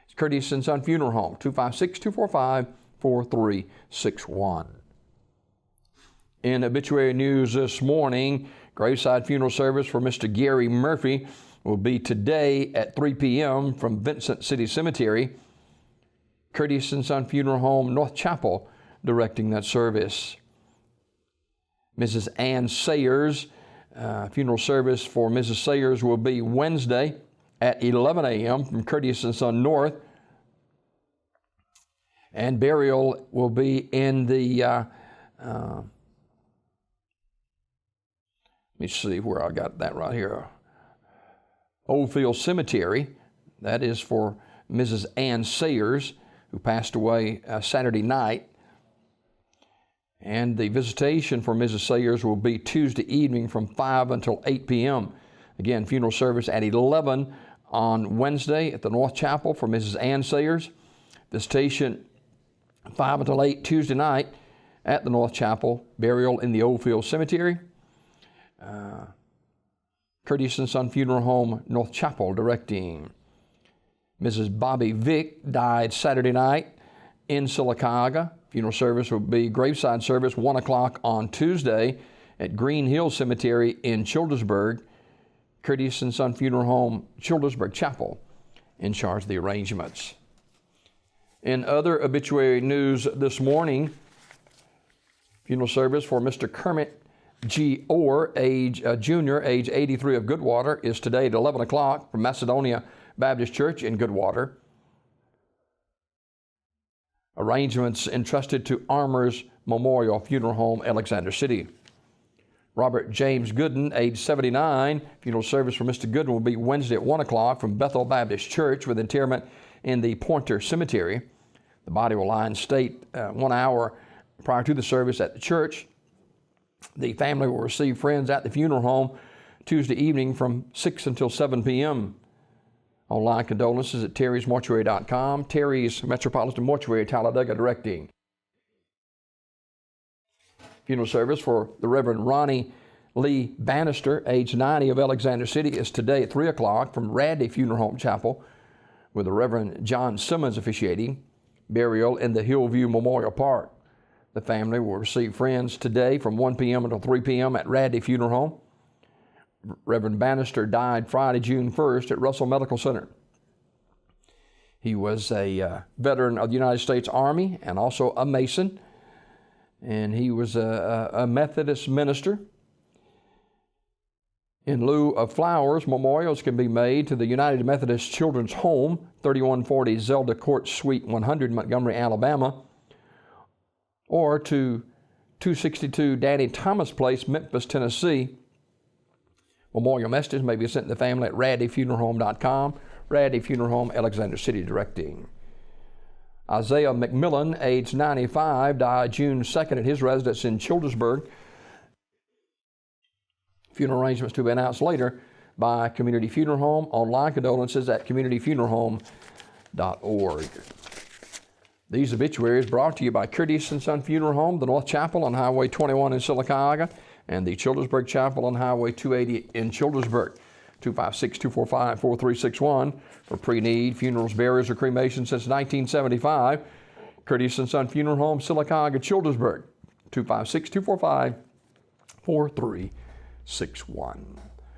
It's Curtis & Son Funeral Home, 256-245-4361. In obituary news this morning, graveside funeral service for Mr. Gary Murphy will be today at 3 p.m. from Vincent City Cemetery. Curtis & Son Funeral Home, North Chapel, directing that service. Mrs. Ann Sayers, funeral service for Mrs. Sayers will be Wednesday at 11 a.m. from Curtis & Son North. And burial will be in the, let me see where I got that right here. Oldfield Cemetery. That is for Mrs. Ann Sayers, who passed away Saturday night. And the visitation for Mrs. Sayers will be Tuesday evening from 5 until 8 p.m. Again, funeral service at 11 on Wednesday at the North Chapel for Mrs. Ann Sayers. Visitation 5 until 8 Tuesday night at the North Chapel. Burial in the Oldfield Cemetery. Curtis & Son Funeral Home, North Chapel, directing. Mrs. Bobby Vick died Saturday night in Sylacauga. Funeral service will be graveside service 1 o'clock on Tuesday at Green Hill Cemetery in Childersburg. Curtis & Son Funeral Home, Childersburg Chapel, in charge of the arrangements. In other obituary news this morning, funeral service for Mr. Kermit G. Orr, junior, age 83 of Goodwater, is today at 11 o'clock from Macedonia Baptist Church in Goodwater. Arrangements entrusted to Armours Memorial Funeral Home, Alexander City. Robert James Gooden, age 79, funeral service for Mr. Gooden will be Wednesday at 1 o'clock from Bethel Baptist Church with interment in the Pointer Cemetery. The body will lie in state 1 hour prior to the service at the church. The family will receive friends at the funeral home Tuesday evening from 6 until 7 p.m. Online condolences at terrysmortuary.com. Terry's Metropolitan Mortuary, Talladega, directing. Funeral service for the Reverend Ronnie Lee Bannister, age 90 of Alexander City, is today at 3 o'clock from Radley Funeral Home Chapel with the Reverend John Simmons officiating. Burial in the Hillview Memorial Park. The family will receive friends today from 1 p.m. until 3 p.m. at Radley Funeral Home. Reverend Bannister died Friday, June 1st at Russell Medical Center. He was a veteran of the United States Army and also a Mason. And he was a Methodist minister. In lieu of flowers, memorials can be made to the United Methodist Children's Home, 3140 Zelda Court Suite 100, Montgomery, Alabama, or to 262 Danny Thomas Place, Memphis, Tennessee. Memorial messages may be sent to the family at raddyfuneralhome.com. Raddy Funeral Home, Alexander City, directing. Isaiah McMillan, age 95, died June 2nd at his residence in Childersburg. Funeral arrangements to be announced later by Community Funeral Home. Online condolences at communityfuneralhome.org. These obituaries brought to you by Curtis & Son Funeral Home, the North Chapel on Highway 21 in Sylacauga, and the Childersburg Chapel on Highway 280 in Childersburg. 256-245-4361 for pre-need funerals, burials, or cremation since 1975. Curtis & Son Funeral Home, Sylacauga, Childersburg. 256-245-4361.